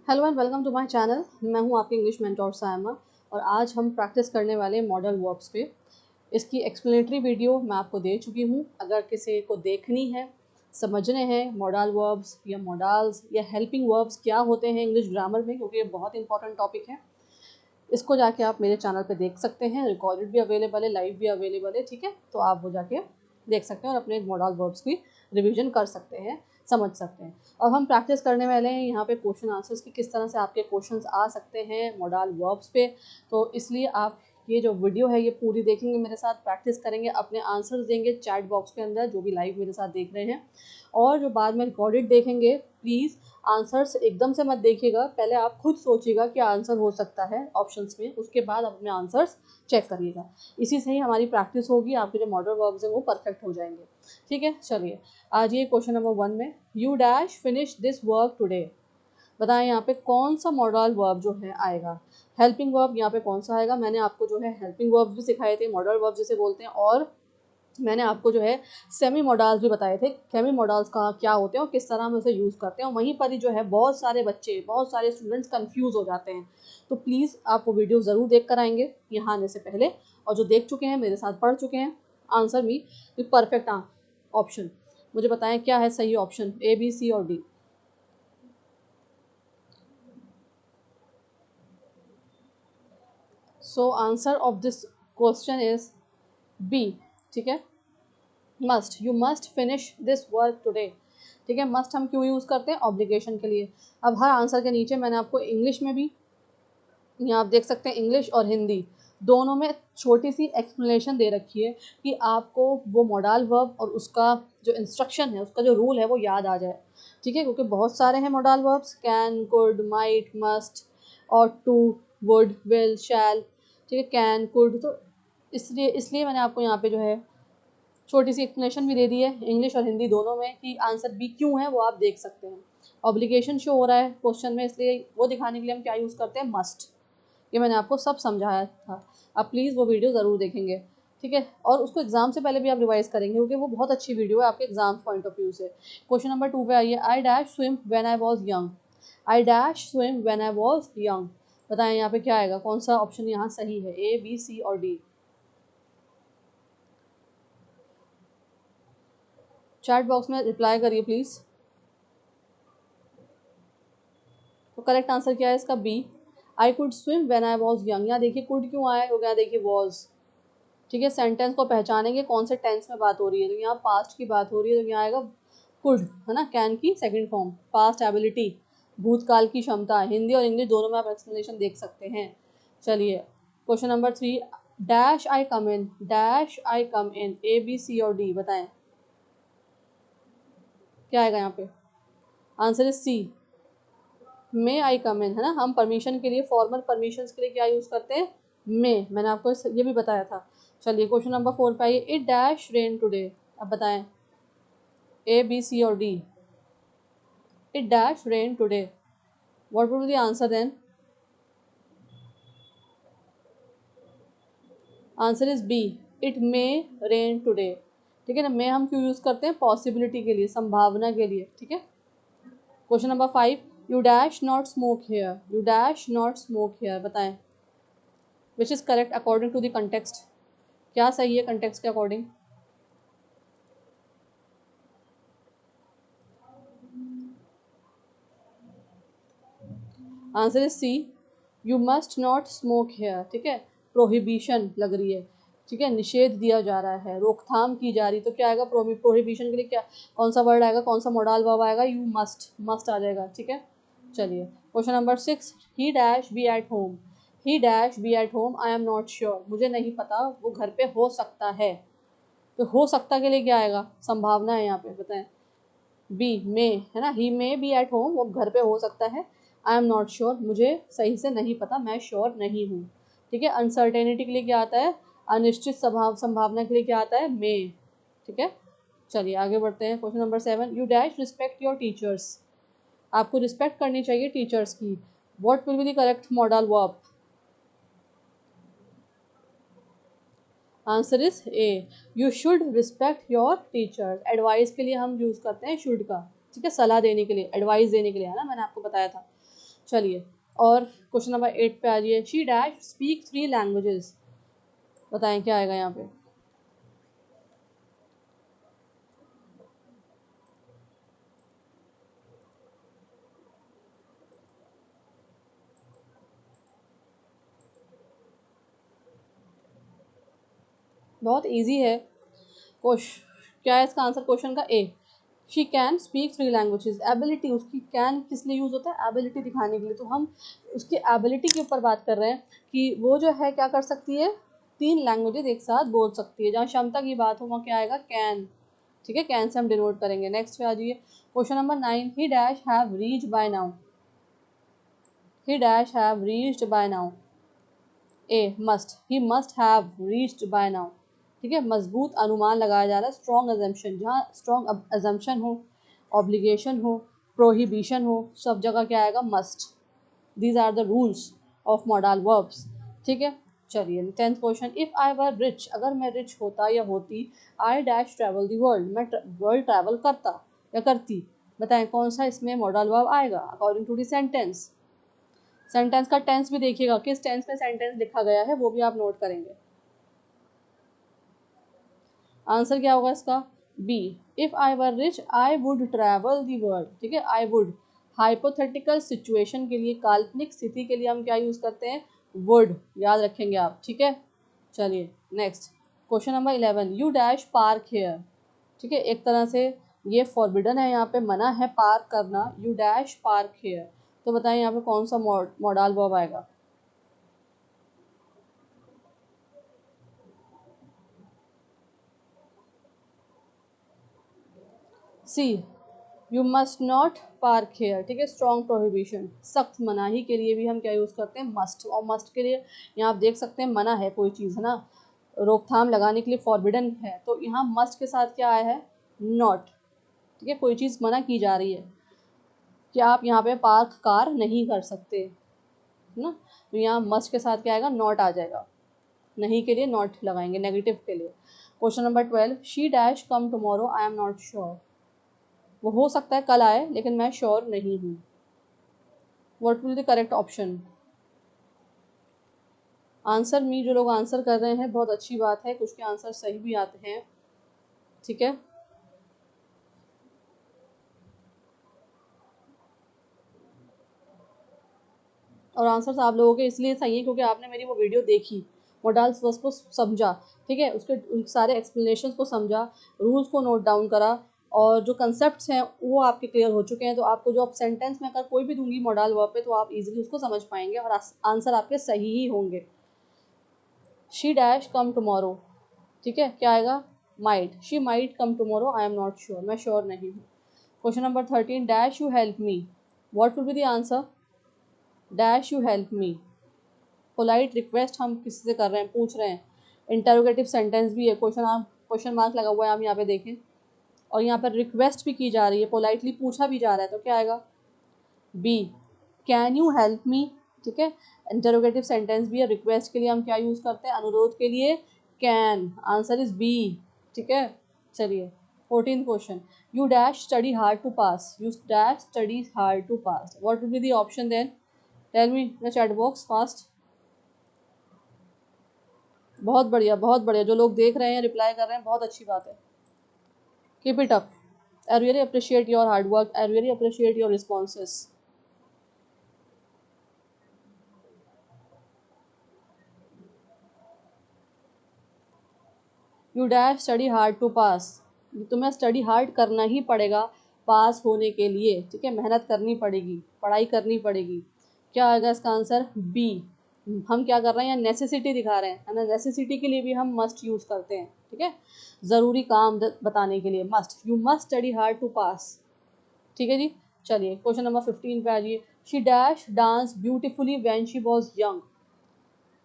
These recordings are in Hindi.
Hello and welcome to my channel. मैं हूं आपकी इंग्लिश मेंटोर सायमा और आज हम प्रैक्टिस करने वाले मॉडल वर्ब्स पे। इसकी एक्सप्लेनेटरी वीडियो मैं आपको दे चुकी हूं। अगर किसी को देखनी है, समझने हैं मॉडल वर्ब्स या मॉडल्स या हेल्पिंग वर्ब्स क्या होते हैं इंग्लिश ग्रामर में, क्योंकि ये बहुत इंपॉर्टेंट टॉपिक है, इसको जाके आप मेरे चैनल पे देख सकते हैं। रिकॉर्डेड भी अवेलेबल है, लाइव भी अवेलेबल है, ठीक है। तो आप वो जाके देख सकते हैं और अपने मॉडल वर्ब्स की रिवीजन कर सकते हैं, समझ सकते हैं। अब हम प्रैक्टिस करने वाले हैं यहाँ पे क्वेश्चन आंसर्स की, किस तरह से आपके क्वेश्चंस आ सकते हैं मॉडल वर्ब्स पे। तो इसलिए आप ये जो वीडियो है ये पूरी देखेंगे, मेरे साथ प्रैक्टिस करेंगे, अपने आंसर्स देंगे चैट बॉक्स के अंदर, जो भी लाइव मेरे साथ देख रहे हैं। और जो बाद में रिकॉर्डेड देखेंगे, प्लीज़ आंसर्स एकदम से मत देखिएगा, पहले आप खुद सोचिएगा क्या आंसर हो सकता है ऑप्शंस में, उसके बाद अपने आंसर्स चेक करिएगा। इसी से ही हमारी प्रैक्टिस होगी, आपके जो मॉडल वर्ब्स हैं वो परफेक्ट हो जाएंगे। ठीक है, चलिए आज ये क्वेश्चन नंबर 1 में, you dash finish this work today. बताएं यहाँ पे कौन सा मॉडल वर्ब जो है आएगा। हेल्पिंग वर्ब यहाँ पे कौन सा आएगा। मैंने आपको जो है हेल्पिंग वर्ब भी सिखाए थे, मॉडल वर्ब जिसे बोलते हैं, और मैंने आपको जो है सेमी मॉडल्स भी बताए थे, सेमी मॉडल्स का क्या होते हैं और किस तरह हम उसे यूज़ करते हैं। और वहीं पर ही जो है बहुत सारे बच्चे, बहुत सारे स्टूडेंट्स कंफ्यूज हो जाते हैं। तो प्लीज़ आप वो वीडियो ज़रूर देख कर आएंगे यहाँ आने से पहले, और जो देख चुके हैं, मेरे साथ पढ़ चुके हैं, answer me with perfect option. मुझे बताएं क्या है सही ऑप्शन, ए बी सी और D. So answer of this question is B. ठीक है, must, you must finish this work today. ठीक है, मस्ट हम क्यों यूज़ करते हैं, ऑब्लिगेशन के लिए। अब हर आंसर के नीचे मैंने आपको इंग्लिश में भी, यहाँ आप देख सकते हैं, इंग्लिश और हिंदी दोनों में छोटी सी एक्सप्लेनेशन दे रखी है कि आपको वो मॉडल वर्ब और उसका जो इंस्ट्रक्शन है, उसका जो रूल है वो याद आ जाए। ठीक है, क्योंकि बहुत सारे हैं modal verbs, can, could, might, must और टू, वुड, विल, शैल। ठीक है, कैन, कुड, तो इसलिए इसलिए मैंने आपको यहाँ पे जो है छोटी सी एक्सप्लेनेशन भी दे दी है इंग्लिश और हिंदी दोनों में कि आंसर बी क्यों है, वो आप देख सकते हैं। ऑब्लिगेशन शो हो रहा है क्वेश्चन में, इसलिए वो दिखाने के लिए हम क्या यूज़ करते हैं, मस्ट। ये मैंने आपको सब समझाया था। आप प्लीज़ वो वीडियो ज़रूर देखेंगे, ठीक है। और उसको एग्जाम से पहले भी आप रिवाइज करेंगे, क्योंकि वो बहुत अच्छी वीडियो है आपके एग्जाम पॉइंट ऑफ व्यू से। क्वेश्चन नंबर 2 पे आइए, I dash swim when I was young. I dash swim when I was young. बताएं यहाँ पे क्या आएगा, कौन सा ऑप्शन यहाँ सही है, ए बी सी और डी। चैट बॉक्स में रिप्लाई करिए प्लीज़। तो करेक्ट आंसर क्या है इसका, B. I could swim when I was young. यहाँ देखिए कुड क्यों आया हो गया, देखिए वॉज। ठीक है, सेंटेंस को पहचानेंगे कौन से टेंस में बात हो रही है, तो यहाँ पास्ट की बात हो रही है, तो यहाँ आएगा कुड, है ना। कैन की सेकंड फॉर्म, पास्ट एबिलिटी, भूतकाल की क्षमता। हिंदी और इंग्लिश दोनों में आप एक्सप्लेनेशन देख सकते हैं। चलिए question number 3, dash I come in, dash I come in, A B C और डी। बताएं क्या आएगा यहाँ पे, answer is C, may I come इन, है ना। हम परमिशन के लिए, फॉर्मल परमिशन के लिए क्या यूज़ करते हैं, मे। मैंने आपको ये भी बताया था। चलिए क्वेश्चन नंबर 4 पे आइए, इट डैश रेन टुडे। अब बताएं ए बी सी और D. It dash rain today, what would be the answer then. Answer is B, it may rain today. ठीक है ना, मे हम क्यों यूज़ करते हैं, पॉसिबिलिटी के लिए, संभावना के लिए। ठीक है, question number 5, you dash not smoke here, you dash not smoke here. बताएं which is correct according to the context, क्या सही है कंटेक्स्ट के according. Answer is C, you must not smoke here. ठीक है, प्रोहिबिशन लग रही है, ठीक है, निषेध दिया जा रहा है, रोकथाम की जा रही, तो क्या आएगा, प्रोहिबिशन के लिए क्या, कौन सा वर्ड आएगा, कौन सा मॉडल वर्ब आएगा, यू मस्ट, मस्ट आ जाएगा। ठीक है, चलिए question number 6, he dash be at home, he dash be at home, I am not sure. मुझे नहीं पता, वो घर पे हो सकता है। तो हो सकता के लिए क्या आएगा, संभावना है यहाँ पे, बताएं। बी, मे, है ना, ही मे बी एट होम, वो घर पे हो सकता है। आई एम नॉट श्योर, मुझे सही से नहीं पता, मैं श्योर नहीं हूँ। ठीक है, अनसर्टेनिटी के लिए क्या आता है, अनिश्चित संभावना के लिए क्या आता है, मे। ठीक है, चलिए आगे बढ़ते हैं। Question number 7, you dash respect your teachers. आपको रिस्पेक्ट करनी चाहिए टीचर्स की, what will be the correct modal verb. Answer is A, you should respect your teachers. Advice के लिए हम यूज़ करते हैं शुड का। ठीक है, सलाह देने के लिए, एडवाइस देने के लिए, है ना, मैंने आपको बताया था। चलिए, और क्वेश्चन नंबर 8 पे आ जाइए। शी डैश स्पीक 3 लैंग्वेजेस, बताएं क्या आएगा यहाँ पे। बहुत इजी है क्वेश्चन। क्या है इसका आंसर क्वेश्चन का? A. She can speak 3 languages. Ability, उसकी कैन किस लिए यूज़ होता है? एबिलिटी दिखाने के लिए। तो हम उसकी एबिलिटी के ऊपर बात कर रहे हैं कि वो जो है क्या कर सकती है, 3 लैंग्वेजेस एक साथ बोल सकती है। जहाँ क्षमता की बात हो वहाँ क्या आएगा? कैन। ठीक है, कैन से हम डिनोट करेंगे। नेक्स्ट पे आ जाइए, question number 9। He dash have reached by now. He dash have reached by now. A must, he must have reached by now. ठीक है, मजबूत अनुमान लगाया जा रहा है, स्ट्रॉन्ग अजम्पशन। जहाँ स्ट्रॉन्ग अजम्पशन हो, ऑब्लिगेशन हो, प्रोहिबिशन हो, सब जगह क्या आएगा? Must. These are the rules of modal verbs. ठीक है, चलिए 10th question. If I were rich, अगर मैं रिच होता या होती, I dash travel the world, मैं वर्ल्ड ट्रैवल करता या करती। बताएं कौन सा इसमें मॉडल वर्ब आएगा according to the sentence. Sentence का टेंस भी देखिएगा, किस टेंस में सेंटेंस लिखा गया है वो भी आप नोट करेंगे। आंसर क्या होगा इसका? B. If I were rich I would travel the world. ठीक है, आई वुड हाइपोथेटिकल सिचुएशन के लिए, काल्पनिक स्थिति के लिए हम क्या यूज करते हैं? वुड। याद रखेंगे आप। ठीक है, चलिए next question number 11। You dash park here. ठीक है, एक तरह से ये फॉरबिडन है, यहाँ पे मना है पार्क करना। यू डैश पार्क हेयर, तो बताएं यहाँ पे कौन सा मॉडल वर्ब आएगा? C. You must not park here. ठीक है, स्ट्रॉन्ग प्रोहिबिशन, सख्त मनाही के लिए भी हम क्या यूज़ करते हैं? मस्ट। और मस्ट के लिए यहाँ आप देख सकते हैं मना है कोई चीज़, है ना, रोकथाम लगाने के लिए फॉरबिडन है, तो यहाँ मस्ट के साथ क्या आया है? नॉट। ठीक है, कोई चीज़ मना की जा रही है कि आप यहाँ पे पार्क कार नहीं कर सकते, है ना, तो यहाँ मस्ट के साथ क्या आएगा? नॉट आ जाएगा। नहीं के लिए नॉट लगाएंगे, नेगेटिव के लिए। Question number 12। She dash come tomorrow, I am not sure. वो हो सकता है कल आए, लेकिन मैं श्योर नहीं हूँ। What will the correct option? Answer me जो लोग आंसर कर रहे हैं, बहुत अच्छी बात है, कुछ के आंसर सही भी आते हैं। ठीक है, और आंसर आप लोगों के इसलिए सही है क्योंकि आपने मेरी वो वीडियो देखी, मॉडल्स वर्ब्स को समझा। ठीक है, उसके सारे एक्सप्लेनेशन को समझा, रूल्स को नोट डाउन करा, और जो कंसेप्ट हैं वो आपके क्लियर हो चुके हैं। तो आपको जो आप सेंटेंस में अगर कोई भी दूंगी मॉडल वर्ब पे, तो आप इजीली उसको समझ पाएंगे और आंसर आपके सही ही होंगे। She dash come tomorrow. ठीक है, क्या आएगा? Might. She might come tomorrow, I am not sure, मैं श्योर नहीं हूँ। Question number 13। Dash you help me. What will be the answer? Dash you help me, polite request हम किसी से कर रहे हैं, पूछ रहे हैं। इंटरोगेटिव सेंटेंस भी है, क्वेश्चन मार्क लगा हुआ है, हम यहाँ पे देखें, और यहाँ पर रिक्वेस्ट भी की जा रही है, पोलाइटली पूछा भी जा रहा है, तो क्या आएगा? B. Can you help me. ठीक है, इंटरोगेटिव सेंटेंस भी है, रिक्वेस्ट के लिए हम क्या यूज़ करते हैं? अनुरोध के लिए कैन। Answer is B. ठीक है, चलिए 14th question. You dash study hard to pass. You dash study hard to pass, what will be the option then? Tell me the chat box fast. बहुत बढ़िया, बहुत बढ़िया, जो लोग देख रहे हैं रिप्लाई कर रहे हैं, बहुत अच्छी बात है। Keep it up, I really appreciate your hard work, I really appreciate your responses. You dash study hard to pass, तुम्हें स्टडी हार्ड करना ही पड़ेगा पास होने के लिए। ठीक है, मेहनत करनी पड़ेगी, पढ़ाई करनी पड़ेगी। क्या आएगा इसका आंसर? बी। हम क्या कर रहे हैं? नेसेसिटी दिखा रहे हैं, है ना, नेसेसिटी के लिए भी हम मस्ट यूज़ करते हैं। ठीक है, ज़रूरी काम बताने के लिए must. You must study hard to pass. ठीक है जी, चलिए क्वेश्चन नंबर 15 पे आ जाइए। She dash dance beautifully when she was young.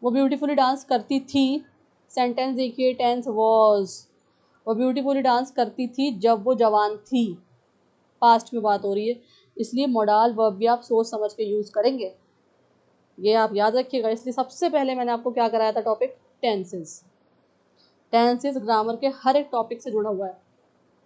वो ब्यूटीफुली डांस करती थी। सेंटेंस देखिए, टेंस वॉज। वो ब्यूटीफुली डांस करती थी जब वो जवान थी, पास्ट में बात हो रही है, इसलिए मॉडल वर्ब भी आप सोच समझ के यूज़ करेंगे, ये आप याद रखिएगा। इसलिए सबसे पहले मैंने आपको क्या कराया था टॉपिक? टेंसेस। टेंसेस ग्रामर के हर एक टॉपिक से जुड़ा हुआ है।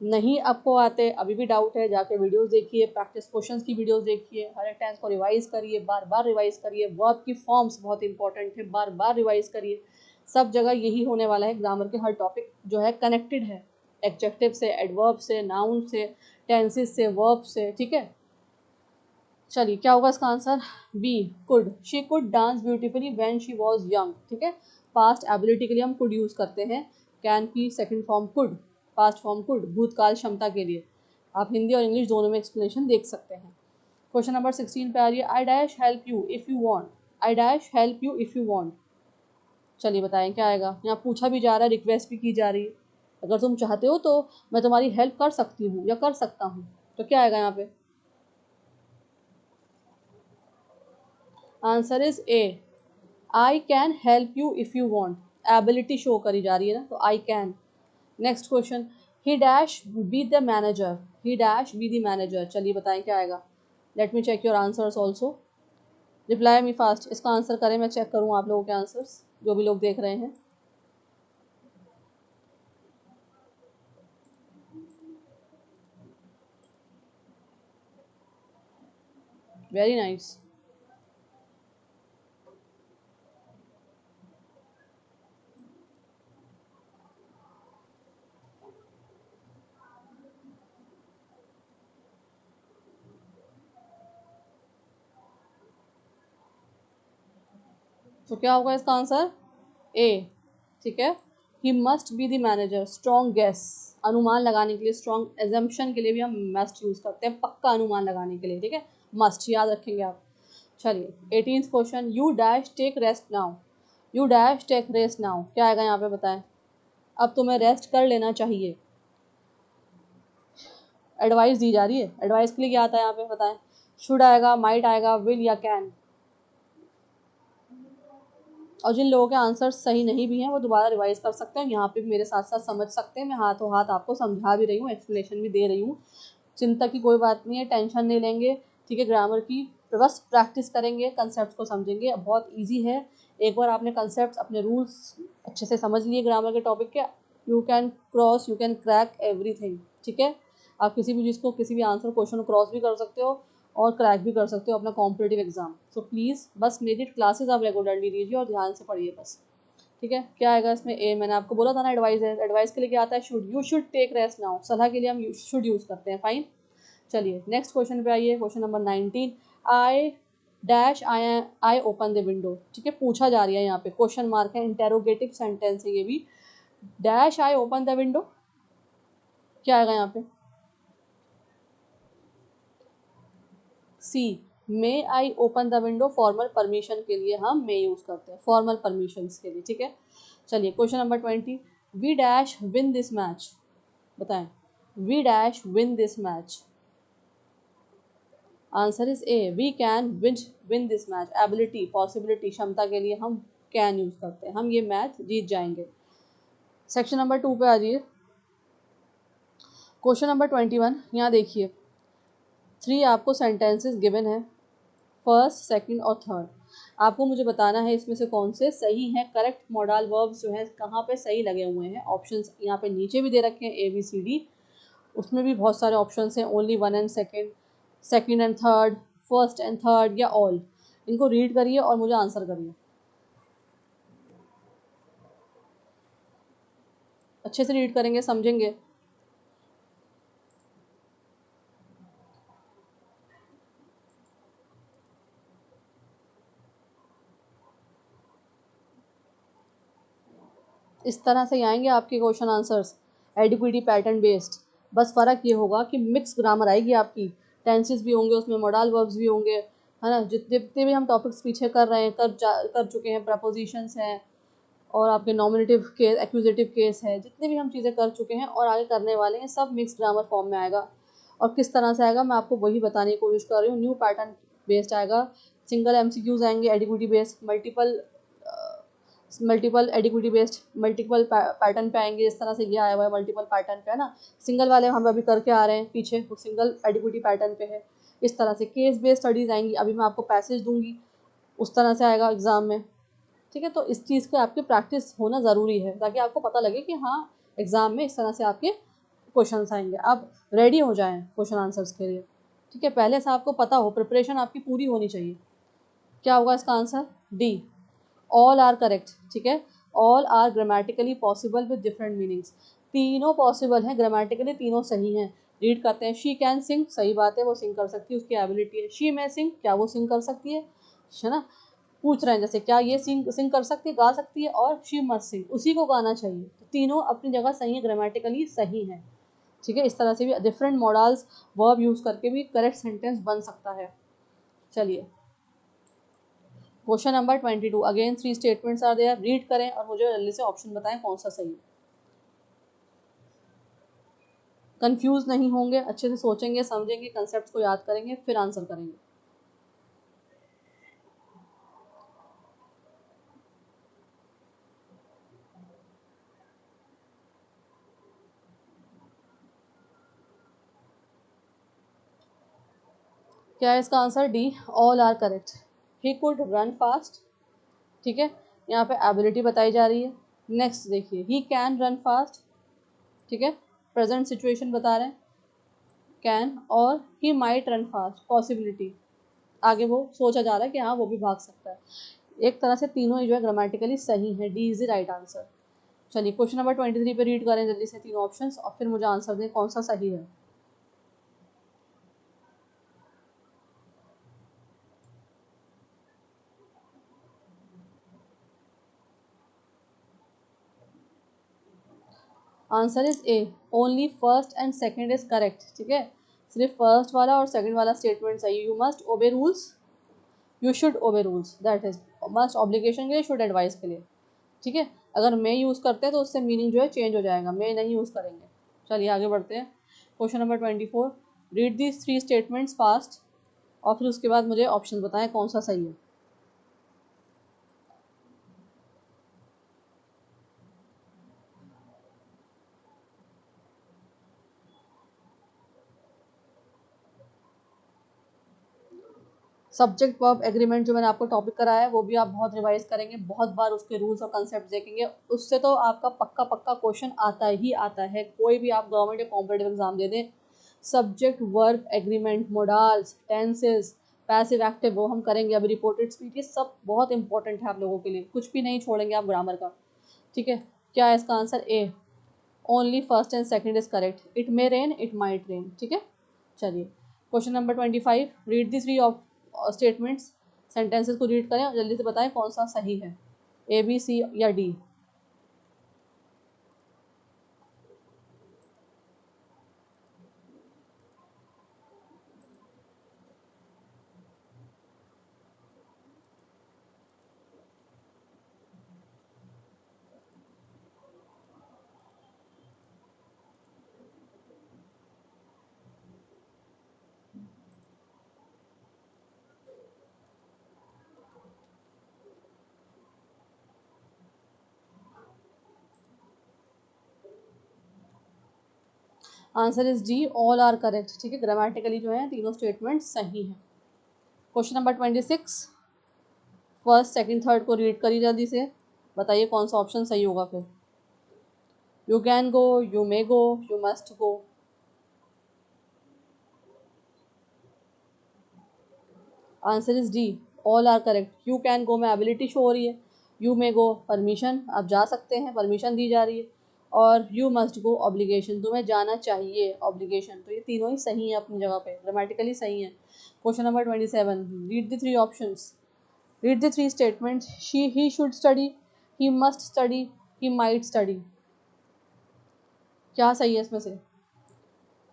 नहीं आपको आते, अभी भी डाउट है, जाके वीडियोस देखिए, प्रैक्टिस क्वेश्चंस की वीडियोस देखिए, हर एक टेंस को रिवाइज करिए, बार बार रिवाइज करिए, वर्ब की फॉर्म्स बहुत इंपॉर्टेंट है, बार बार रिवाइज करिए। सब जगह यही होने वाला है, ग्रामर के हर टॉपिक जो है कनेक्टेड है, एडजेक्टिव से, एडवर्ब से, नाउन से, टेंसेस से, वर्ब से, ठीक है। चलिए क्या होगा इसका answer? B, could. She could dance beautifully when she was young, ठीक है। पास्ट एबिलिटी के लिए हम कुड यूज करते हैं, कैन की second form could, past form could, भूतकाल क्षमता के लिए। आप हिंदी और इंग्लिश दोनों में एक्सप्लेनेशन देख सकते हैं। क्वेश्चन नंबर 16 पे आ रही है, I dash help you if you want, I dash help you if you want. चलिए बताएं क्या आएगा। यहाँ पूछा भी जा रहा है, रिक्वेस्ट भी की जा रही है, अगर तुम चाहते हो तो मैं तुम्हारी हेल्प कर सकती हूँ या कर सकता हूँ, तो क्या आएगा यहाँ पे? Answer is A, I can help you if you want. Ability show करी जा रही है ना, तो I can. Next question, he dash be the manager, he dash be the manager. चलिए बताएं क्या आएगा। Let me check your answers also, reply me fast. इसका आंसर करें, मैं चेक करूँ आप लोगों के आंसर्स, जो भी लोग देख रहे हैं। Very nice. तो क्या होगा इसका आंसर? ए, ठीक है। He must be the manager, strong guess, अनुमान लगाने के लिए, स्ट्रॉन्ग एजम्पशन के लिए भी हम मस्ट यूज करते हैं, पक्का अनुमान लगाने के लिए, ठीक है। मस्ट याद रखेंगे आप। चलिए 18th question, you dash take rest now, you dash take rest now, क्या आएगा यहाँ पे बताएं। अब तुम्हें रेस्ट कर लेना चाहिए, एडवाइस दी जा रही है, एडवाइस के लिए क्या आता है यहाँ पे बताएं। शुड आएगा, माइट आएगा, विल या कैन। और जिन लोगों के आंसर सही नहीं भी हैं वो दोबारा रिवाइज कर सकते हैं, यहाँ पे भी मेरे साथ साथ समझ सकते हैं, मैं हाथों हाथ आपको समझा भी रही हूँ, एक्सप्लेनेशन भी दे रही हूँ। चिंता की कोई बात नहीं है, टेंशन नहीं लेंगे, ठीक है। ग्रामर की बस प्रैक्टिस करेंगे, कंसेप्ट को समझेंगे, बहुत ईजी है। एक बार आपने कंसेप्ट, अपने रूल्स अच्छे से समझ लिए ग्रामर के टॉपिक के, you can cross, you can crack everything, ठीक है। आप किसी भी चीज़ को, किसी भी आंसर क्वेश्चन को क्रॉस भी कर सकते हो और क्रैक भी कर सकते हो अपना कॉम्पिटेटिव एग्जाम। सो प्लीज़ बस मेरी क्लासेस आप रेगुलरली लीजिए और ध्यान से पढ़िए बस, ठीक है। क्या आएगा इसमें? ए, मैंने आपको बोला था ना एडवाइस है, एडवाइस के लिए क्या आता है? Should, you should take rest now, सलाह के लिए हम शुड यूज़ करते हैं, फाइन। चलिए नेक्स्ट क्वेश्चन पे आइए, question number 19, I dash I open the window, ठीक है। पूछा जा रही है, यहाँ पे क्वेश्चन मार्क है, इंटेरोगेटिव सेंटेंस है ये भी। Dash I open the window, क्या आएगा यहाँ पे? C, may I open the window, formal permission के लिए हम मे यूज करते हैं, फॉर्मल परमिशन के लिए, ठीक है। चलिए question number 20, we dash win this match, बताएं। We dash win this match, answer is A, we can win this match. Ability, possibility, क्षमता के लिए हम कैन यूज करते हैं, हम ये मैच जीत जाएंगे। सेक्शन नंबर 2 पे आ जाइए, क्वेश्चन नंबर 21, यहाँ देखिए 3 आपको सेंटेंसेस गिवन है, फर्स्ट, सेकंड और थर्ड। आपको मुझे बताना है इसमें से कौन से सही हैं, करेक्ट मॉडल वर्ब्स जो हैं कहाँ पे सही लगे हुए हैं। ऑप्शंस यहाँ पे नीचे भी दे रखे हैं, ए बी सी डी, उसमें भी बहुत सारे ऑप्शंस हैं, only one and second, second and third, first and third या ऑल। इनको रीड करिए और मुझे आंसर करिए, अच्छे से रीड करेंगे, समझेंगे। इस तरह से ही आएंगे आपके क्वेश्चन आंसर्स, एडिक्विटी पैटर्न बेस्ड। बस फ़र्क ये होगा कि मिक्स ग्रामर आएगी आपकी, टेंसेस भी होंगे उसमें, मॉडल वर्ब्स भी होंगे, है ना। जितने भी हम टॉपिक्स पीछे कर रहे हैं, कर चुके हैं, प्रपोजिशंस हैं और आपके नॉमिनेटिव केस, एक्यूजेटिव केस है, जितनी भी हम चीज़ें कर चुके हैं और आगे करने वाले हैं, सब मिक्स ग्रामर फॉर्म में आएगा। और किस तरह से आएगा मैं आपको वही बताने की कोशिश कर रही हूँ, न्यू पैटर्न बेस्ड आएगा, सिंगल एमसीक्यूज आएंगे, एडिक्विटी बेस्ड, मल्टीपल एडिक्विटी बेस्ड, मल्टीपल पैटर्न पे आएंगे। इस तरह से ये आया हुआ है मल्टीपल पैटर्न पे, है ना। सिंगल वाले हम अभी करके आ रहे हैं पीछे, वो सिंगल एडिक्विटी पैटर्न पे है। इस तरह से केस बेस्ड स्टडीज आएंगी, अभी मैं आपको पैसेज दूंगी, उस तरह से आएगा एग्जाम में, ठीक है। तो इस चीज़ की आपकी प्रैक्टिस होना ज़रूरी है ताकि आपको पता लगे कि हाँ एग्ज़ाम में इस तरह से आपके क्वेश्चन आएंगे। अब रेडी हो जाएं क्वेश्चन आंसर्स के लिए, ठीक है। पहले से आपको पता हो, प्रिपरेशन आपकी पूरी होनी चाहिए। क्या होगा इसका answer? D, all are correct, ठीक है। All are grammatically possible with different meanings, तीनों पॉसिबल हैं ग्रामेटिकली, तीनों सही हैं। रीड करते हैं। शी कैन सिंग, सही बात है, वो सिंग कर सकती है, उसकी एबिलिटी है। शी में सिंग, क्या वो सिंग कर सकती है ना। पूछ रहे हैं जैसे क्या ये सिंग कर सकती है, गा सकती है, और शी मस्ट सिंग, उसी को गाना चाहिए। तो तीनों अपनी जगह सही है, ग्रामेटिकली सही है, ठीक है। इस तरह से भी डिफरेंट मॉडल्स वर्ब यूज करके भी करेक्ट सेंटेंस बन सकता है। चलिए question number 22, again 3 statements are there. Read करें और मुझे जल्दी से ऑप्शन बताएं कौन सा सही है। कंफ्यूज नहीं होंगे, अच्छे से सोचेंगे, समझेंगे, कंसेप्ट को याद करेंगे, फिर आंसर करेंगे। क्या है इसका answer? D, all are correct. He could run fast, ठीक है, यहाँ पे एबिलिटी बताई जा रही है। नेक्स्ट देखिए, ही कैन रन फास्ट, ठीक है, प्रेजेंट सिचुएशन बता रहे हैं कैन, और he might run fast, possibility, आगे वो सोचा जा रहा है कि हाँ वो भी भाग सकता है। एक तरह से तीनों ही जो है ग्रामेटिकली सही है। D is the right answer. चलिए क्वेश्चन नंबर 23 पे रीड करें जल्दी से तीनों ऑप्शंस और फिर मुझे आंसर दें कौन सा सही है। Answer is A, only first and second is correct, ठीक है। सिर्फ फर्स्ट वाला और सेकंड वाला स्टेटमेंट सही। यू मस्ट ओबे रूल्स, यू शुड ओबे rules, that is must obligation के लिए, शुड एडवाइस के लिए, ठीक है। अगर मैं यूज़ करते हैं तो उससे मीनिंग जो है चेंज हो जाएगा, मैं नहीं यूज़ करेंगे। चलिए आगे बढ़ते हैं। Question number 24, read these 3 statements fast और फिर उसके बाद मुझे ऑप्शन बताएं कौन सा सही है। सब्जेक्ट वर्ब एग्रीमेंट जो मैंने आपको टॉपिक कराया है वो भी आप बहुत रिवाइज करेंगे, बहुत बार उसके रूल्स और कंसेप्ट देखेंगे, उससे तो आपका पक्का पक्का क्वेश्चन आता ही आता है। कोई भी आप गवर्नमेंट या कॉम्पिटेटिव एग्जाम दे दें, subject verb agreement, modals, tenses, passive active, वो हम करेंगे। अभी रिपोर्टेड स्पीच, ये सब बहुत इंपॉर्टेंट है आप लोगों के लिए, कुछ भी नहीं छोड़ेंगे आप ग्रामर का, ठीक है। क्या है इसका answer? A, only first and second is correct. It may rain, it might rain, ठीक है। चलिए question number 25, read the 3 statements, sentences को रीड करें और जल्दी से बताएं कौन सा सही है, ए, बी, सी या D. Answer is D, all are correct, ठीक है। ग्रामेटिकली जो है तीनों स्टेटमेंट सही है। Question number 26, first second third को रीड करिए जल्दी से, बताइए कौन सा ऑप्शन सही होगा फिर। You can go, you may go, you must go. Answer is D, all are correct. You can go में एबिलिटी शो हो रही है, यू मे गो परमिशन, आप जा सकते हैं, परमिशन दी जा रही है, और यू मस्ट गो ऑब्लिगेशन, तुम्हें जाना चाहिए, ऑब्लिगेशन। तो ये तीनों ही सही है अपनी जगह पे, ग्रामेटिकली सही है। Question number 27, read the 3 options, read the 3 statements, she he should study, he must study, he might study. क्या सही है इसमें से?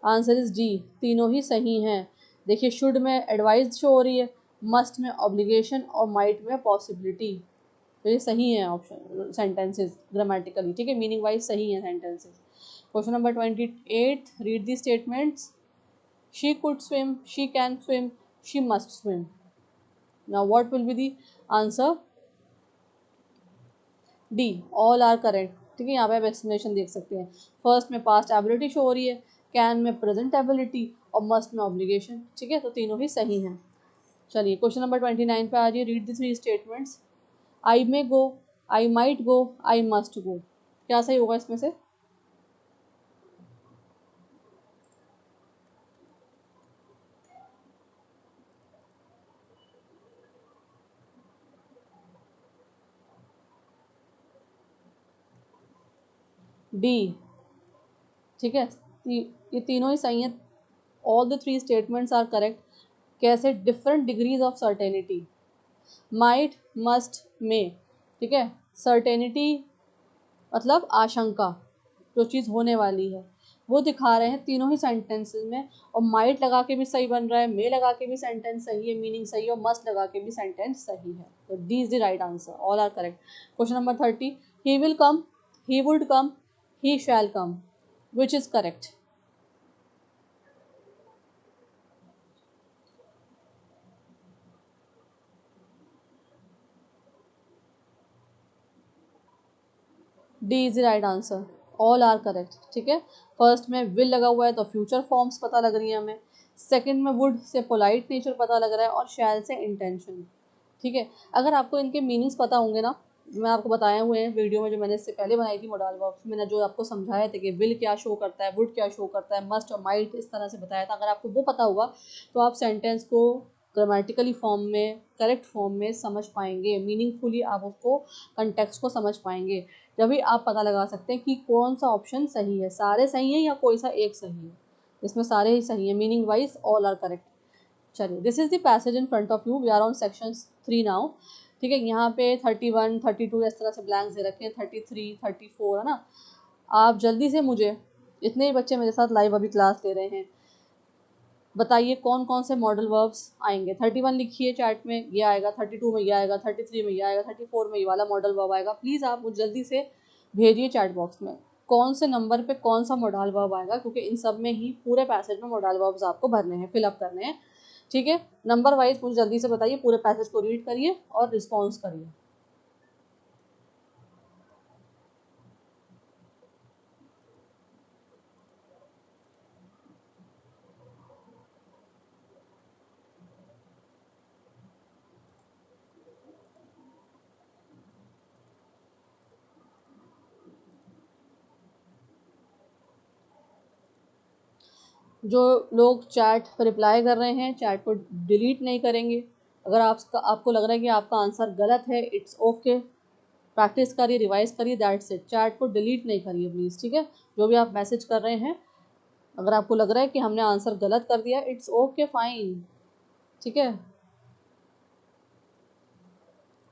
आंसर इज डी, तीनों ही सही हैं। देखिए शुड में एडवाइस शो हो रही है, मस्ट में ऑब्लिगेशन और माइट में पॉसिबिलिटी। तो ये सही है ऑप्शन, सेंटेंसेस ग्रामेटिकली, ठीक है, मीनिंग वाइज सही है sentences. Question number 28, read the statements, she could swim, she can swim, she must swim. Now what will be the answer? D, all are correct, ठीक है। यहाँ पे आप एक्सप्लेनेशन देख सकते हैं। फर्स्ट में पास्ट एबिलिटी शो हो रही है, कैन में प्रेजेंट एबिलिटी और मस्ट में ऑब्लिगेशन, ठीक है, तो तीनों ही सही हैं। चलिए क्वेश्चन नंबर 29 पे आ जाइए, read the 3 statements, I may go, I might go, I must go. क्या सही होगा इसमें से? डी, ठीक है, ये तीनों ही सही हैं। All the three statements are correct. कैसे? Different degrees of certainty, might, must, may, ठीक है। सर्टेनिटी मतलब आशंका, जो चीज़ होने वाली है वो दिखा रहे हैं तीनों ही सेंटेंसेस में। और माइट लगा के भी सही बन रहा है, मे लगा के भी सेंटेंस सही है, मीनिंग सही है, और मस्ट लगा के भी सेंटेंस सही है। तो D is the right answer, all are correct. Question number 30, he will come, he would come, he shall come, which is correct? D is the right answer, all are correct, ठीक है। फर्स्ट में विल लगा हुआ है तो फ्यूचर फॉर्म्स पता लग रही है हमें। सेकंड में वुड से पोलाइट नेचर पता लग रहा है, और शैल से इंटेंशन, ठीक है। अगर आपको इनके मीनिंग्स पता होंगे ना, मैं आपको बताए हुए हैं वीडियो में जो मैंने इससे पहले बनाई थी मॉडल वर्ब्स, मैंने जो आपको समझाया था कि विल क्या शो करता है, वुड क्या शो करता है, मस्ट और माइट इस तरह से बताया था। अगर आपको वो पता होगा तो आप सेंटेंस को ग्रामेटिकली फॉर्म में, करेक्ट फॉर्म में समझ पाएंगे, मीनिंगफुली आप उसको, कंटेक्स्ट को समझ पाएंगे। जब भी आप पता लगा सकते हैं कि कौन सा ऑप्शन सही है, सारे सही हैं या कोई सा एक सही है। इसमें सारे ही सही है, meaning wise all are correct. चलिए, this is the passage in front of you, we are on section 3 now, ठीक है। यहाँ पे 31, 32 इस तरह से ब्लैंक्स दे रखे हैं, 33, 34, है ना। आप जल्दी से मुझे, इतने ही बच्चे मेरे साथ लाइव अभी क्लास ले रहे हैं, बताइए कौन कौन से मॉडल वर्ब्स आएंगे। 31 लिखिए चैट में, ये आएगा, 32 में ये आएगा, 33 में ये आएगा, 34 में ये वाला मॉडल वर्ब आएगा। प्लीज़ आप मुझे जल्दी से भेजिए चैट बॉक्स में कौन से नंबर पे कौन सा मॉडल वर्ब आएगा, क्योंकि इन सब में ही पूरे पैसेज में मॉडल वर्ब्स आपको भरने हैं, फिलअप करने हैं, ठीक है। नंबर वाइज मुझे जल्दी से बताइए, पूरे पैसेज को रीड करिए और रिस्पॉन्स करिए। जो लोग चैट पर रिप्लाई कर रहे हैं, चैट को डिलीट नहीं करेंगे। अगर आपको लग रहा है कि आपका आंसर गलत है, इट्स ओके, प्रैक्टिस करिए, रिवाइज करिए, दैट्स इट। चैट को डिलीट नहीं करिए प्लीज़, ठीक है। जो भी आप मैसेज कर रहे हैं, अगर आपको लग रहा है कि हमने आंसर गलत कर दिया, इट्स ओके, फाइन, ठीक है।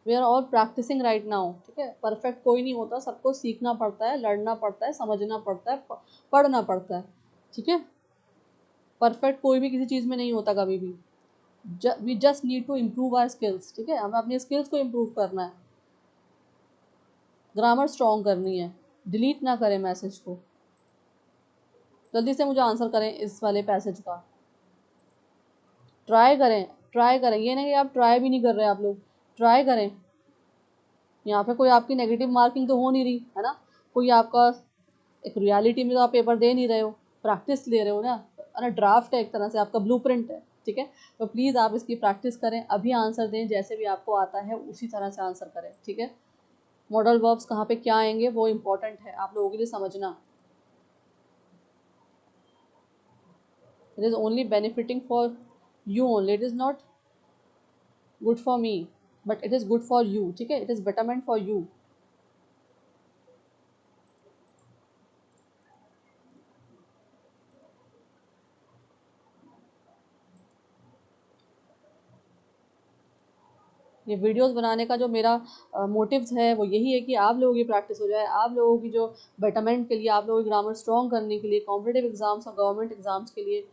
We are all practicing right now, ठीक है। परफेक्ट कोई नहीं होता, सबको सीखना पड़ता है, लड़ना पड़ता है, समझना पड़ता है, पढ़ना पड़ता है, ठीक है। परफेक्ट कोई भी किसी चीज़ में नहीं होता कभी भी। We just need to improve our skills, ठीक है। हमें अपनी स्किल्स को इम्प्रूव करना है, ग्रामर स्ट्रॉन्ग करनी है। डिलीट ना करें मैसेज को, जल्दी से मुझे आंसर करें इस वाले पैसेज का। ट्राई करें, ट्राई करें, ये नहीं कि आप ट्राई भी नहीं कर रहे, आप लोग ट्राई करें। यहाँ पे कोई आपकी नेगेटिव मार्किंग तो हो नहीं रही है ना, कोई आपका, एक रियलिटी में तो आप पेपर दे नहीं रहे हो, प्रैक्टिस ले रहे हो ना, है ना। ड्राफ्ट है एक तरह से, आपका ब्लूप्रिंट है, ठीक है। तो प्लीज़ आप इसकी प्रैक्टिस करें, अभी आंसर दें, जैसे भी आपको आता है उसी तरह से आंसर करें, ठीक है। मॉडल वर्ब्स कहाँ पे क्या आएंगे वो इंपॉर्टेंट है आप लोगों के लिए समझना। It is only benefiting for you only, it is not good for me, but it is good for you, ठीक है। It is betterment for you. ये वीडियोस बनाने का जो मेरा मोटिव्स है वो यही है कि आप लोगों की प्रैक्टिस हो जाए, आप लोगों की जो बेटरमेंट के लिए, आप लोगों की ग्रामर स्ट्रॉन्ग करने के लिए, कॉम्पिटेटिव एग्जाम्स और गवर्नमेंट एग्जाम्स के लिए,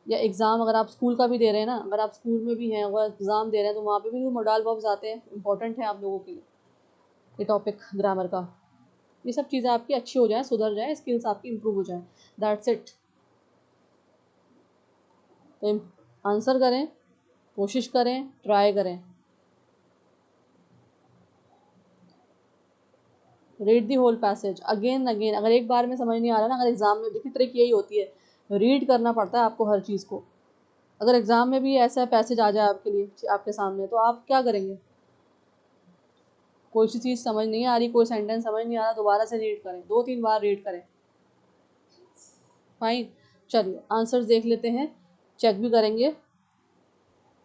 या एग्ज़ाम अगर आप स्कूल का भी दे रहे हैं ना, अगर आप स्कूल में भी हैं, अगर एग्ज़ाम दे रहे हैं तो वहाँ पे भी मॉडल वर्ब्स आते हैं, इंपॉर्टेंट है आप लोगों के लिए ये टॉपिक ग्रामर का। ये सब चीज़ें आपकी अच्छी हो जाएँ, सुधर जाएँ, स्किल्स आपकी इंप्रूव हो जाएँ, दैट्स इट। तो आंसर करें, कोशिश करें, ट्राई करें, read the whole passage again again. अगर एक बार में समझ नहीं आ रहा ना, अगर एग्जाम में, देखिए ट्रिक यही होती है, रीड करना पड़ता है आपको हर चीज़ को। अगर एग्जाम में भी ऐसा पैसेज आ जाए आपके लिए, आपके सामने, तो आप क्या करेंगे? कोई सी चीज़ समझ नहीं आ रही, कोई सेंटेंस समझ नहीं आ रहा, दोबारा से रीड करें, 2-3 बार रीड करें, फाइन। चलिए आंसर्स देख लेते हैं, चेक भी करेंगे।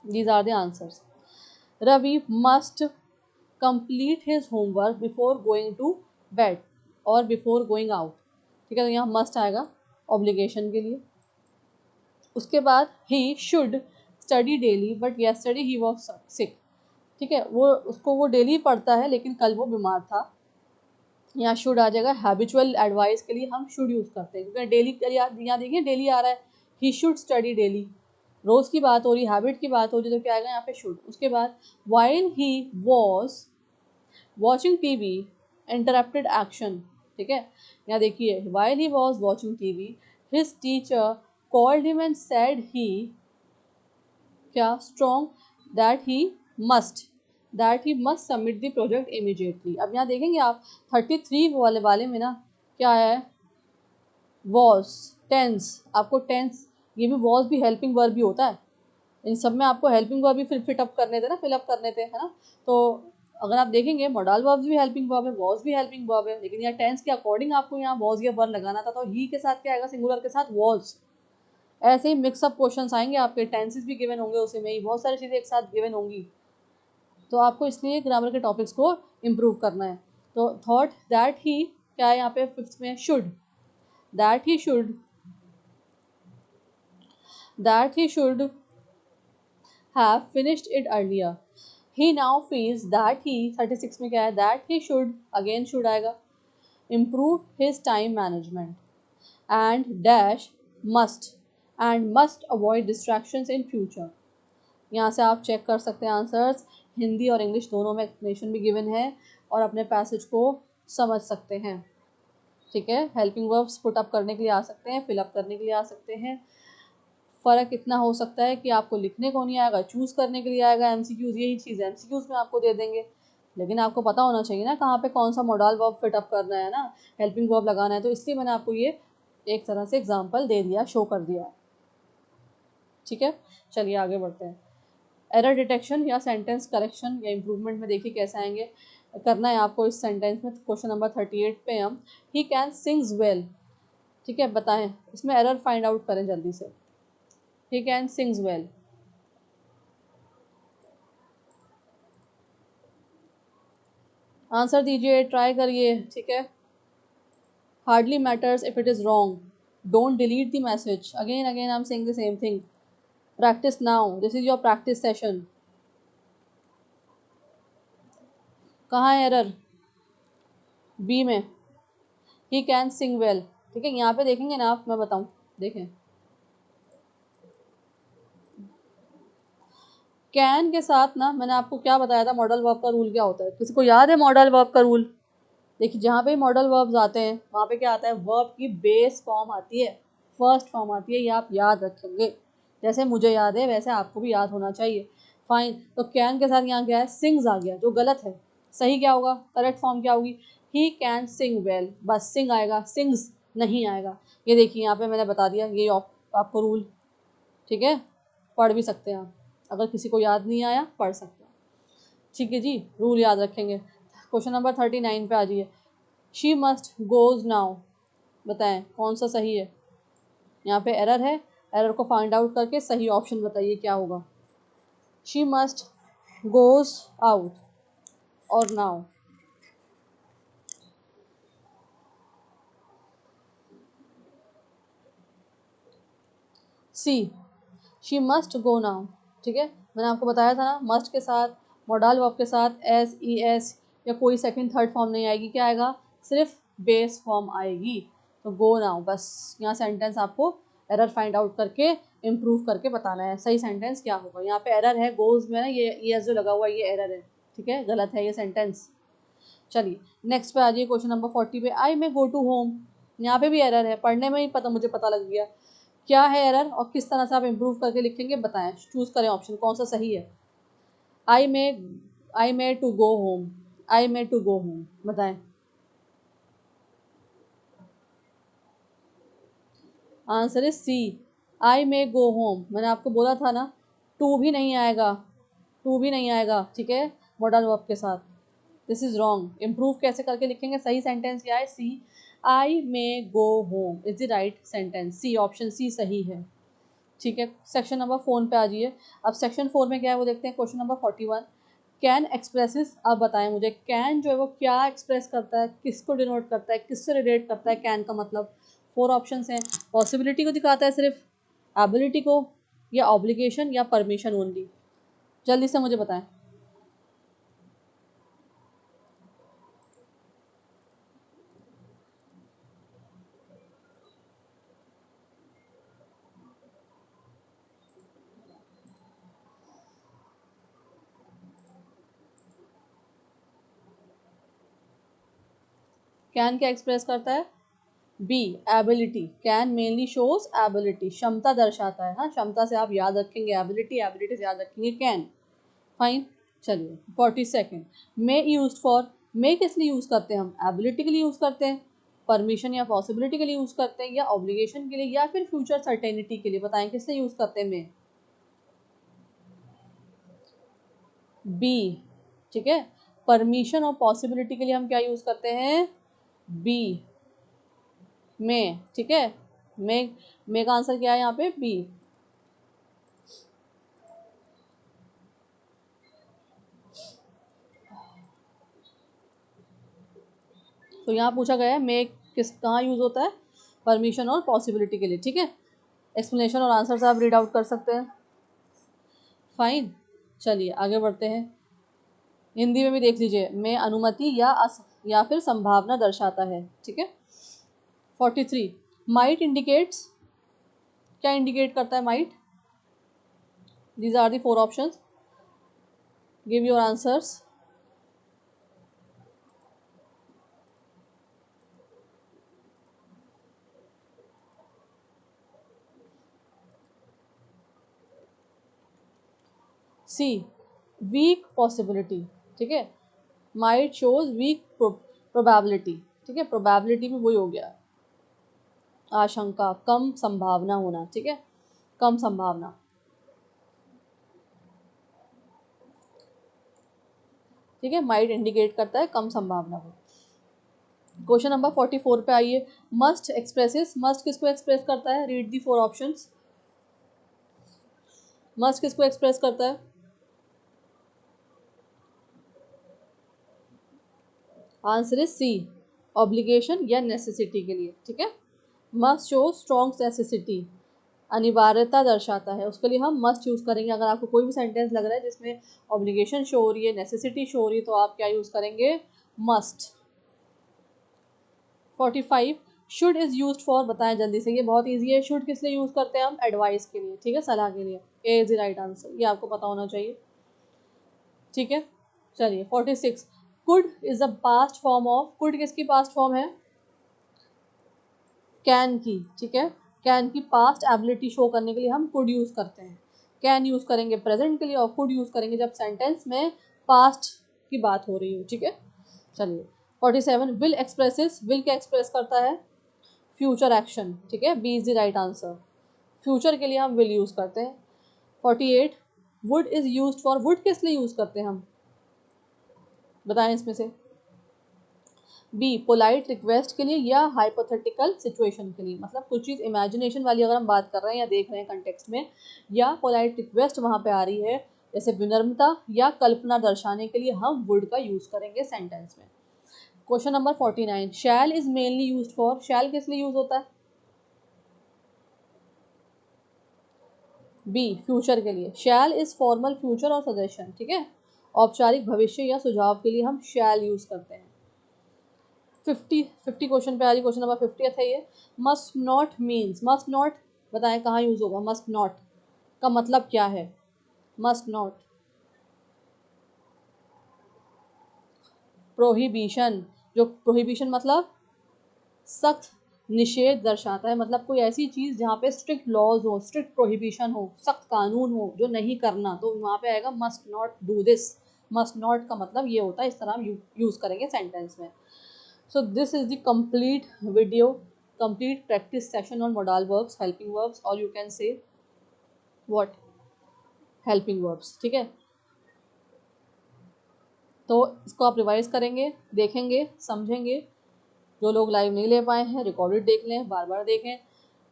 These are the answers. Ravi must complete his homework before going to bed. और बिफोर गोइंग आउट, ठीक है, तो यहाँ मस्ट आएगा ऑब्लिगेशन के लिए। उसके बाद he should study daily but yesterday he was sick, ठीक है, वो उसको वो डेली पढ़ता है लेकिन कल वो बीमार था। यहाँ शुड आ जाएगा, हैबिचुअल एडवाइस के लिए हम शुड यूज़ करते हैं क्योंकि डेली, यहाँ देखिए डेली आ रहा है, ही शुड स्टडी डेली, रोज़ की बात हो रही, हैबिट की बात हो रही, तो क्या आएगा यहाँ पे शुड। उसके बाद while he was watching TV interrupted action, ठीक है, यहाँ देखिए while he was watching TV his teacher called him and said he क्या strong that he must submit the project immediately. अब यहाँ देखेंगे आप 33 वाले में ना क्या है, वॉज, टेंस, आपको टेंस, ये भी वॉज भी हेल्पिंग वर्ब भी होता है, इन सब में आपको हेल्पिंग वर्ब भी फिलअप करने थे ना, फिलअप करने थे, है ना। तो अगर आप देखेंगे मॉडल वर्ब्स भी हेल्पिंग वर्ब है, वॉज भी हेल्पिंग वर्ब है, लेकिन यहाँ टेंस के अकॉर्डिंग आपको यहाँ वॉज या वर्ब लगाना था, तो ही के साथ क्या आएगा, सिंगुलर के साथ वॉज। ऐसे ही मिक्सअप क्वेश्चंस आएंगे आपके, टेंसेस भी गिवन होंगे उसी में ही, बहुत सारी चीज़ें एक साथ गिवन होंगी, तो आपको इसलिए ग्रामर के टॉपिक्स को इम्प्रूव करना है। तो थॉट दैट ही क्या है यहाँ पे फिफ्थ में, should, that he should have finished it earlier. He now feels that he, 36 में क्या है, that he should, again should आएगा, improve his time management and dash must avoid distractions in future। यहाँ से आप चेक कर सकते हैं आंसर्स, हिंदी और इंग्लिश दोनों में एक्सप्लेनेशन भी गिवन है और अपने पैसेज को समझ सकते हैं, ठीक है। हेल्पिंग वर्ब्स पुट अप करने के लिए आ सकते हैं, फिलअप करने के लिए आ सकते हैं। फ़र्क इतना हो सकता है कि आपको लिखने को नहीं आएगा, चूज़ करने के लिए आएगा, एमसीक्यूज़, यही चीज़ है, एमसीक्यूज़ में आपको दे देंगे, लेकिन आपको पता होना चाहिए ना कहाँ पे कौन सा मॉडल वर्ब फिट अप करना है ना, हेल्पिंग वर्ब लगाना है, तो इसलिए मैंने आपको ये एक तरह से एग्जांपल दे दिया, शो कर दिया, ठीक है। चलिए आगे बढ़ते हैं। एरर डिटेक्शन या सेंटेंस करेक्शन या इम्प्रूवमेंट में देखिए कैसे आएंगे, करना है आपको इस सेंटेंस में, क्वेश्चन नंबर 38 पे हम, ही कैन सिंग्स वेल, ठीक है, बताएं इसमें एरर फाइंड आउट करें जल्दी से। He can sings well, answer दीजिए, ट्राई करिए, ठीक है। Hardly matters if it is wrong, don't delete the message, again again I am saying the same thing, practice now, this is your practice session. कहाँ है एरर, बी में, ही कैन सिंग वेल, ठीक है, यहाँ पे देखेंगे ना आप, मैं बताऊँ, देखें कैन के साथ ना मैंने आपको क्या बताया था, मॉडल वर्ब का रूल क्या होता है, किसी को याद है मॉडल वर्ब का रूल? देखिए जहाँ पे मॉडल वर्ब्स आते हैं वहाँ पे क्या आता है, वर्ब की बेस फॉर्म आती है, फर्स्ट फॉर्म आती है, ये आप याद रखेंगे, जैसे मुझे याद है वैसे आपको भी याद होना चाहिए। फाइन, तो कैन के साथ यहाँ क्या है, सिंग्स आ गया, जो गलत है, सही क्या होगा, करेक्ट फॉर्म क्या होगी, ही कैन सिंग वेल, बस सिंग आएगा, सिंग्स नहीं आएगा। ये देखिए यहाँ पे मैंने बता दिया, ये आपको रूल, ठीक है, पढ़ भी सकते हैं आप, अगर किसी को याद नहीं आया पढ़ सकते हैं, ठीक है जी, रूल याद रखेंगे। क्वेश्चन नंबर 39 पे आ जाइए, शी मस्ट गोज नाउ, बताएं कौन सा सही है, यहाँ पे एरर है, एरर को फाइंड आउट करके सही ऑप्शन बताइए क्या होगा, शी मस्ट गोज आउट और now, C, she must go now, ठीक है, मैंने आपको बताया था ना, मस्ट के साथ, मॉडल वर्ब के साथ एस, ई एस या कोई सेकंड थर्ड फॉर्म नहीं आएगी, क्या आएगा, सिर्फ बेस फॉर्म आएगी, तो गो नाउ, बस यहाँ सेंटेंस आपको एरर फाइंड आउट करके इम्प्रूव करके बताना है, सही सेंटेंस क्या होगा। यहाँ पे एरर है, गोज में ना ये ई एस जो लगा हुआ है ये एरर है, ठीक है, गलत है ये सेंटेंस। चलिए नेक्स्ट पे आ जाइए, क्वेश्चन नंबर 40 पे, आई मे गो टू होम, यहाँ पे भी एरर है, पढ़ने में ही मुझे पता लग गया क्या है एरर और किस तरह से आप इम्प्रूव करके लिखेंगे, बताएं, चूज करें ऑप्शन कौन सा सही है। I may, I may to go home, I may to go home, बताएं, answer is C, I may go home, मैंने आपको बोला था ना, टू भी नहीं आएगा, टू भी नहीं आएगा, ठीक है, मॉडल वर्ब के साथ, दिस इज रॉन्ग, इम्प्रूव कैसे करके लिखेंगे, सही सेंटेंस क्या है, C, I may go home is the right sentence, C, option C सही है, ठीक है। सेक्शन नंबर 4 पे आ जाइए, अब सेक्शन 4 में क्या है वो देखते हैं, क्वेश्चन नंबर 41, कैन एक्सप्रेसेस, अब बताएं मुझे कैन जो है वो क्या एक्सप्रेस करता है, किसको डिनोट करता है, किससे रिलेट करता है कैन का मतलब। 4 ऑप्शंस हैं। पॉसिबिलिटी को दिखाता है सिर्फ, एबिलिटी को, या ऑब्लिगेशन, या परमिशन ओनली। जल्दी से मुझे बताएं। कैन क्या एक्सप्रेस करता है? B, ability. Can mainly shows ability, क्षमता दर्शाता है। हाँ, क्षमता से आप याद रखेंगे एबिलिटी, एबिलिटी से याद रखेंगे कैन। फाइन। चलिए 42 मे यूज फॉर, मे किस लिए यूज करते हैं हम? एबिलिटी के लिए यूज करते हैं, परमिशन या पॉसिबिलिटी के लिए यूज करते हैं, या ऑब्लिगेशन के लिए, या फिर फ्यूचर सर्टेनिटी के लिए। बताएं किस लिए यूज करते हैं मे? बी, ठीक है। परमिशन और पॉसिबिलिटी के लिए हम क्या यूज करते हैं? बी, में, ठीक है। मे का आंसर क्या है यहाँ पे? बी। तो यहाँ पूछा गया है मे किस कहाँ यूज होता है? परमिशन और पॉसिबिलिटी के लिए, ठीक है। एक्सप्लेनेशन और आंसर आप रीड आउट कर सकते हैं। फाइन। चलिए आगे बढ़ते हैं। हिंदी में भी देख लीजिए। मे अनुमति या फिर संभावना दर्शाता है, ठीक है। 43 माइट इंडिकेट्स, क्या इंडिकेट करता है might? These are the 4 options, give your answers. C, weak possibility, ठीक है। माइट शोज वीक प्रोबेबिलिटी, ठीक है। प्रोबेबिलिटी भी वही हो गया, आशंका, कम संभावना होना, ठीक है, कम संभावना। ठीक है, माइट इंडिकेट करता है कम संभावना को। क्वेश्चन नंबर 44 पे आइए। मस्ट एक्सप्रेसेस, मस्ट किसको एक्सप्रेस करता है? Read the 4 options. मस्ट किसको एक्सप्रेस करता है? आंसर इज सी, ऑब्लिगेशन या नेसेसिटी के लिए, ठीक है। मस्ट शो स्ट्रॉन्ग नेसेसिटी, अनिवार्यता दर्शाता है, उसके लिए हम मस्ट यूज करेंगे। अगर आपको कोई भी सेंटेंस लग रहा है जिसमें ऑब्लिगेशन शो हो रही है, नेसेसिटी शो हो रही है, तो आप क्या यूज करेंगे? Must. 45 should is use for, बताएं जल्दी से, ये बहुत ईजी है। शुड किस लिए यूज करते हैं हम? एडवाइस के लिए, ठीक है, सलाह के लिए। ए इज द राइट आंसर, ये आपको पता होना चाहिए, ठीक है। चलिए 46 could is the past form of, could किसकी पास्ट फॉर्म है? कैन की, ठीक है। कैन की पास्ट एबिलिटी शो करने के लिए हम कुड यूज करते हैं। कैन यूज करेंगे प्रेजेंट के लिए, और कुड यूज करेंगे जब सेंटेंस में पास्ट की बात हो रही हो, ठीक है। चलिए 47 विल एक्सप्रेसेस, विल क्या एक्सप्रेस करता है? फ्यूचर एक्शन, ठीक है, B is the right answer. Future के लिए हम विल यूज करते हैं। 48 would is use for, would किस लिए यूज करते हैं हम? बताएं इसमें से। बी पोलाइट रिक्वेस्ट के लिए, या हाइपोथेटिकल सिचुएशन के लिए। मतलब कुछ चीज़ इमेजिनेशन वाली अगर हम बात कर रहे हैं या देख रहे हैं कंटेक्स्ट में, या पोलाइट रिक्वेस्ट वहाँ पे आ रही है, जैसे विनम्रता या कल्पना दर्शाने के लिए हम वुड का यूज करेंगे सेंटेंस में। Question number 49 shall is mainly use for, shall किस लिए यूज होता है? बी फ्यूचर के लिए, शैल इज फॉर्मल फ्यूचर और सजेशन, ठीक है। औपचारिक भविष्य या सुझाव के लिए हम शैल यूज करते हैं। 50 क्वेश्चन पे आ रही, क्वेश्चन नंबर 50 है ये। Must not means, must not बताएं कहाँ यूज होगा? मस्ट नॉट का मतलब क्या है? मस्ट नॉट प्रोहिबिशन, जो प्रोहिबिशन मतलब सख्त निषेध दर्शाता है। मतलब कोई ऐसी चीज जहाँ पे स्ट्रिक्ट लॉज हो, स्ट्रिक्ट प्रोहिबिशन हो, सख्त कानून हो जो नहीं करना, तो वहाँ पे आएगा must not do this. Must not का मतलब ये होता है, इस तरह हम यूज करेंगे सेंटेंस में। So this is the complete video, complete practice session on modal verbs, helping verbs, or you can say what? Helping verbs, ठीक है। तो इसको आप रिवाइज करेंगे, देखेंगे, समझेंगे। जो लोग लाइव नहीं ले पाए हैं, रिकॉर्डेड देख लें, बार बार देखें।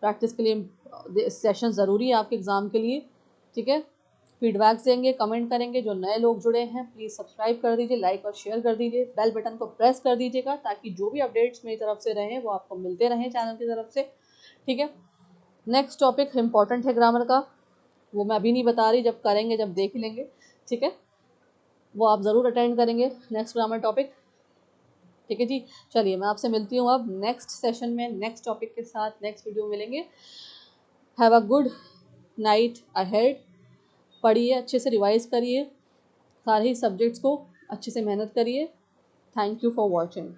प्रैक्टिस के लिए सेशन ज़रूरी है आपके एग्ज़ाम के लिए, ठीक है। फीडबैक्स देंगे, कमेंट करेंगे। जो नए लोग जुड़े हैं प्लीज़ सब्सक्राइब कर दीजिए, लाइक और शेयर कर दीजिए, बेल बटन को प्रेस कर दीजिएगा ताकि जो भी अपडेट्स मेरी तरफ से रहें वो आपको मिलते रहें चैनल की तरफ से। ठीक है, नेक्स्ट टॉपिक इम्पॉर्टेंट है ग्रामर का, वो मैं अभी नहीं बता रही, जब करेंगे जब देख लेंगे। ठीक है, वो आप ज़रूर अटेंड करेंगे नेक्स्ट ग्रामर टॉपिक। ठीक है जी, चलिए मैं आपसे मिलती हूँ अब नेक्स्ट सेशन में नेक्स्ट टॉपिक के साथ, नेक्स्ट वीडियो में मिलेंगे। Have a good night ahead. पढ़िए, अच्छे से रिवाइज करिए, सारे ही सब्जेक्ट्स को अच्छे से मेहनत करिए। Thank you for watching.